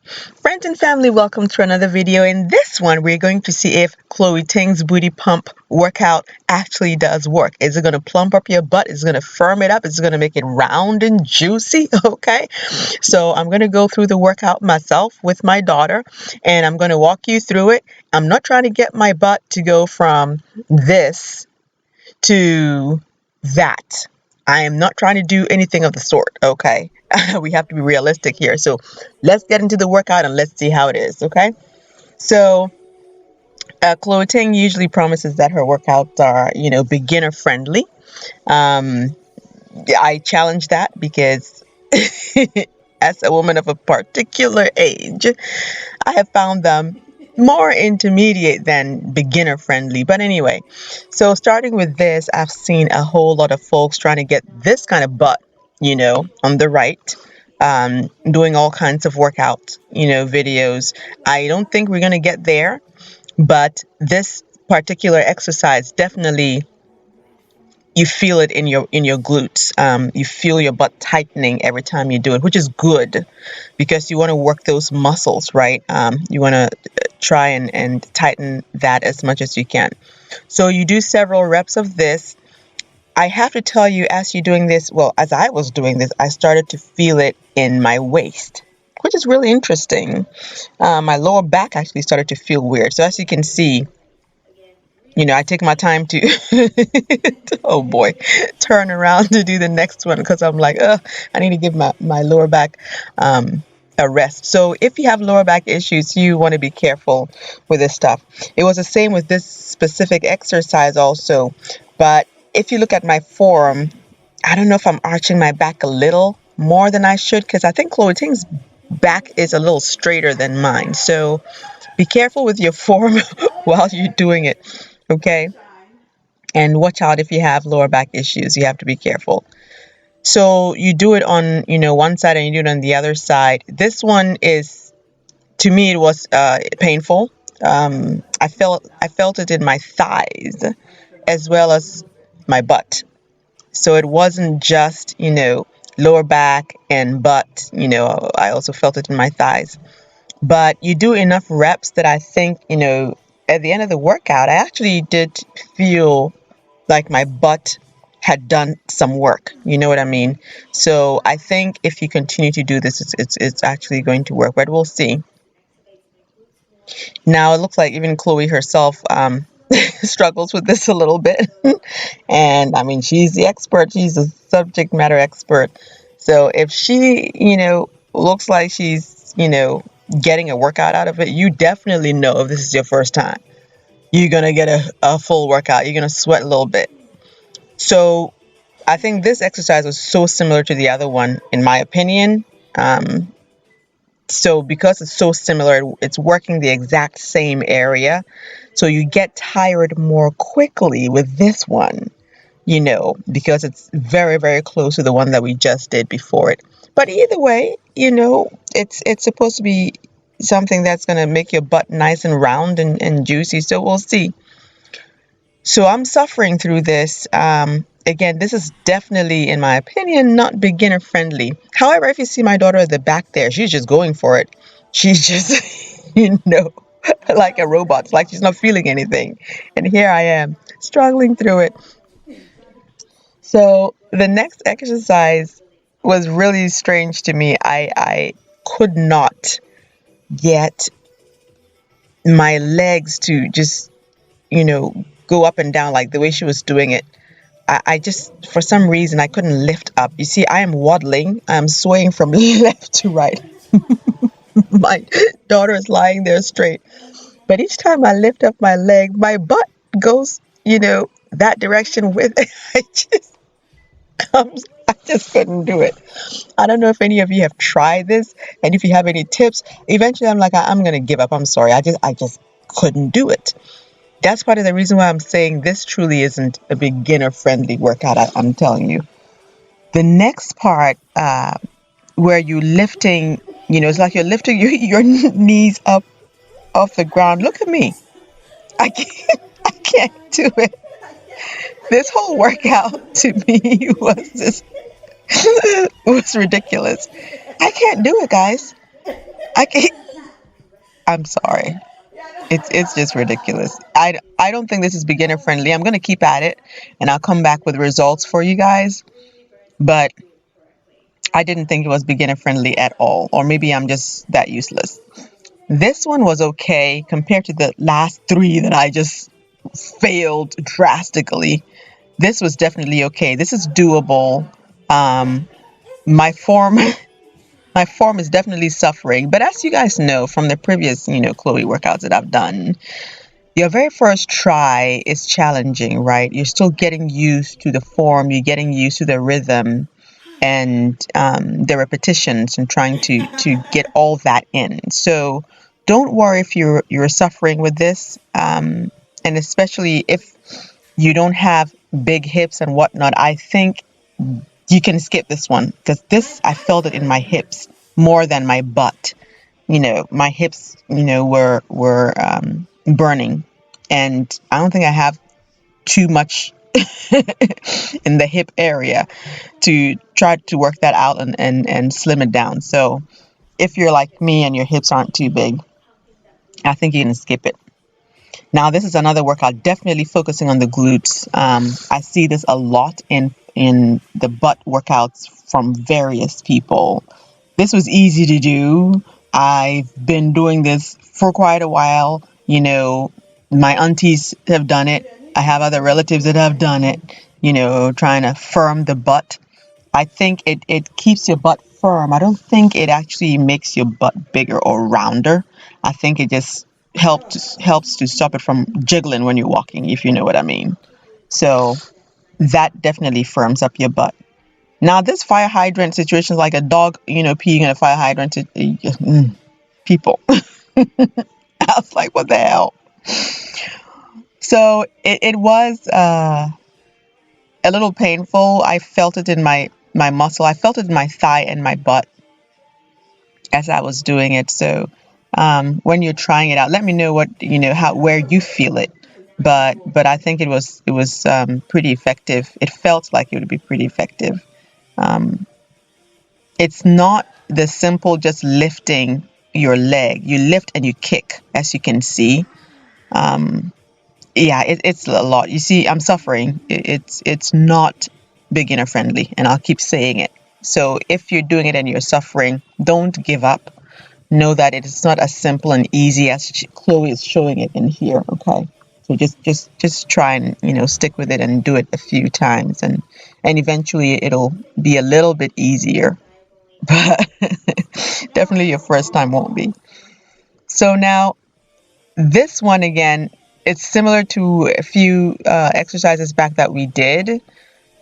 Friends and family, welcome to another video. In this one, we're going to see if Chloe Ting's booty pump workout actually does work. Is it going to plump up your butt? Is it going to firm it up? Is it going to make it round and juicy? Okay, so I'm going to go through the workout myself with my daughter, and I'm going to walk you through it. I'm not trying to get my butt to go from this to that. I am not trying to do anything of the sort, okay? We have to be realistic here. So let's get into the workout and let's see how it is, okay? So, Chloe Ting usually promises that her workouts are, beginner friendly. Um, I challenge that because as a woman of a particular age, I have found them more intermediate than beginner friendly. But anyway, so starting with this, I've seen a whole lot of folks trying to get this kind of butt, on the right, doing all kinds of workout, videos. I don't think we're going to get there, but this particular exercise definitely you feel it in your glutes. You feel your butt tightening every time you do it, which is good because you want to work those muscles, right? You want to try and tighten that as much as you can. So you do several reps of this. I have to tell you, as you're doing this, well, as I was doing this, I started to feel it in my waist, which is really interesting. My lower back actually started to feel weird. So as you can see, I take my time to, oh boy, turn around to do the next one because I'm like, I need to give my lower back a rest. So if you have lower back issues, you want to be careful with this stuff. It was the same with this specific exercise also. But if you look at my form, I don't know if I'm arching my back a little more than I should because I think Chloe Ting's back is a little straighter than mine. So be careful with your form while you're doing it. Okay. And watch out if you have lower back issues. You have to be careful. So you do it on, one side and you do it on the other side. This one is, to me, it was painful. I felt it in my thighs as well as my butt. So it wasn't just, lower back and butt. I also felt it in my thighs. But you do enough reps that I think, at the end of the workout, I actually did feel like my butt had done some work. You know what I mean? So I think if you continue to do this, it's actually going to work. But we'll see. Now it looks like even Chloe herself struggles with this a little bit, and I mean she's the expert. She's a subject matter expert. So if she, looks like she's, getting a workout out of it, you definitely know if this is your first time. You're gonna get a full workout. You're gonna sweat a little bit. So I think this exercise was so similar to the other one, in my opinion. So because it's so similar, it's working the exact same area. So you get tired more quickly with this one, because it's very, very close to the one that we just did before it. But either way, it's supposed to be something that's going to make your butt nice and round and juicy. So we'll see. So I'm suffering through this. Again, this is definitely, in my opinion, not beginner friendly. However, if you see my daughter at the back there, she's just going for it. She's just, like a robot. It's like she's not feeling anything. And here I am, struggling through it. So the next exercise was really strange to me. I could not get my legs to just, go up and down like the way she was doing it. I just, for some reason, I couldn't lift up. You see, I am waddling. I'm swaying from left to right. My daughter is lying there straight. But each time I lift up my leg, my butt goes, that direction with it. I just comes. I just couldn't do it. I don't know if any of you have tried this, and if you have any tips. Eventually, I'm like, I'm gonna give up. I'm sorry. I just couldn't do it. That's part of the reason why I'm saying this truly isn't a beginner-friendly workout. I'm telling you. The next part, where you lifting, it's like you're lifting your knees up off the ground. Look at me. I can't, I can't do it. This whole workout to me was ridiculous. I can't do it, guys. I can't, I'm sorry. It's just ridiculous. I don't think this is beginner friendly. I'm going to keep at it and I'll come back with results for you guys. But I didn't think it was beginner friendly at all. Or maybe I'm just that useless. This one was okay compared to the last three that I just failed drastically. This was definitely okay. This is doable. Um, my form my form is definitely suffering, but as you guys know from the previous, Chloe workouts that I've done, your very first try is challenging, right? You're still getting used to the form, you're getting used to the rhythm and the repetitions and trying to get all that in. So don't worry if you're suffering with this, and especially if you don't have big hips and whatnot. I think you can skip this one because this I felt it in my hips more than my butt. My hips, were burning, and I don't think I have too much in the hip area to try to work that out and slim it down. So if you're like me and your hips aren't too big, I think you can skip it. Now, this is another workout, definitely focusing on the glutes. I see this a lot in the butt workouts from various people. This was easy to do. I've been doing this for quite a while. My aunties have done it. I have other relatives that have done it, trying to firm the butt. I think it keeps your butt firm. I don't think it actually makes your butt bigger or rounder. I think it just helps to stop it from jiggling when you're walking, if you know what I mean. So that definitely firms up your butt. Now, this fire hydrant situation is like a dog, peeing in a fire hydrant. People. I was like, what the hell? So it was a little painful. I felt it in my muscle. I felt it in my thigh and my butt as I was doing it. So when you're trying it out, let me know what how where you feel it. But I think it was pretty effective. It felt like it would be pretty effective. Um, it's not the simple just lifting your leg. You lift and you kick, as you can see. Um, yeah, it's a lot. You see, I'm suffering. It's not beginner friendly, and I'll keep saying it. So if you're doing it and you're suffering, don't give up. Know that it is not as simple and easy as Chloe is showing it in here. Okay, so just try and stick with it and do it a few times, and eventually it'll be a little bit easier. But definitely your first time won't be. So now this one again, it's similar to a few exercises back that we did.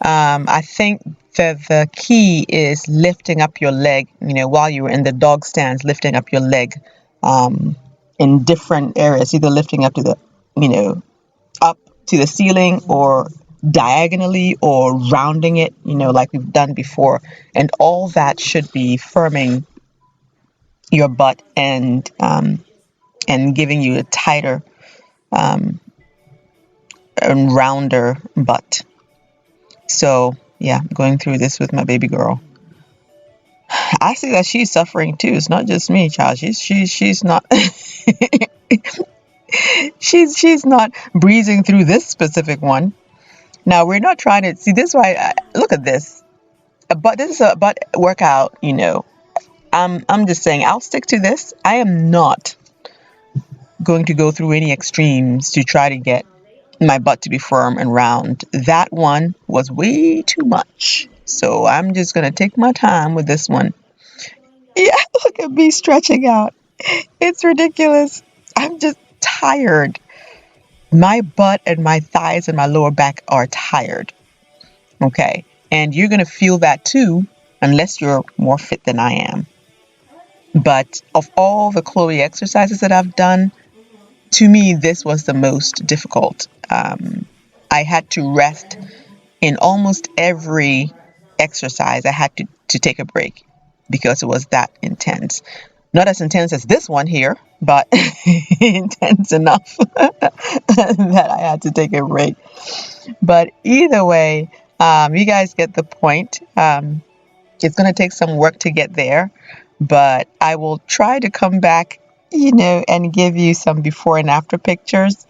I think that the key is lifting up your leg, while you were in the dog stance, lifting up your leg in different areas, either lifting up to up to the ceiling or diagonally or rounding it, like we've done before. And all that should be firming your butt and giving you a tighter um, and rounder butt. So yeah, going through this with my baby girl. I see that she's suffering too. It's not just me, child. She's not she's not breezing through this specific one. Now we're not trying to see this. Why look at this. But this is a butt workout. I'm just saying I'll stick to this. I am not going to go through any extremes to try to get my butt to be firm and round. That one was way too much. So I'm just going to take my time with this one. Yeah, look at me stretching out. It's ridiculous. I'm just tired. My butt and my thighs and my lower back are tired. Okay. And you're going to feel that too, unless you're more fit than I am. But of all the Chloe exercises that I've done, to me, this was the most difficult. I had to rest in almost every exercise. I had to take a break because it was that intense. Not as intense as this one here, but intense enough that I had to take a break. But either way, you guys get the point. It's going to take some work to get there, but I will try to come back, and give you some before and after pictures.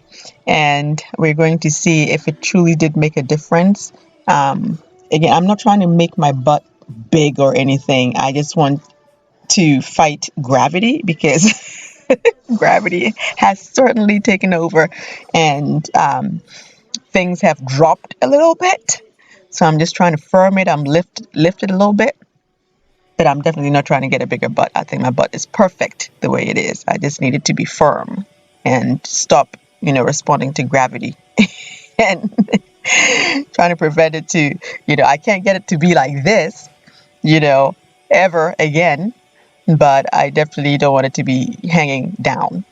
And we're going to see if it truly did make a difference. Again, I'm not trying to make my butt big or anything. I just want to fight gravity because gravity has certainly taken over, and things have dropped a little bit. So I'm just trying to firm it. I'm lift it a little bit, but I'm definitely not trying to get a bigger butt. I think my butt is perfect the way it is. I just need it to be firm and stop, responding to gravity and trying to prevent it to, I can't get it to be like this, you know, ever again, but I definitely don't want it to be hanging down.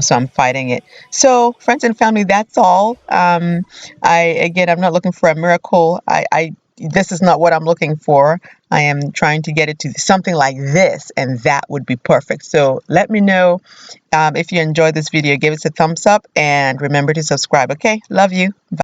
So I'm fighting it. So, friends and family, that's all. I'm not looking for a miracle. This is not what I'm looking for. I am trying to get it to something like this, and that would be perfect. So let me know if you enjoyed this video. Give us a thumbs up and remember to subscribe. Okay, love you. Bye.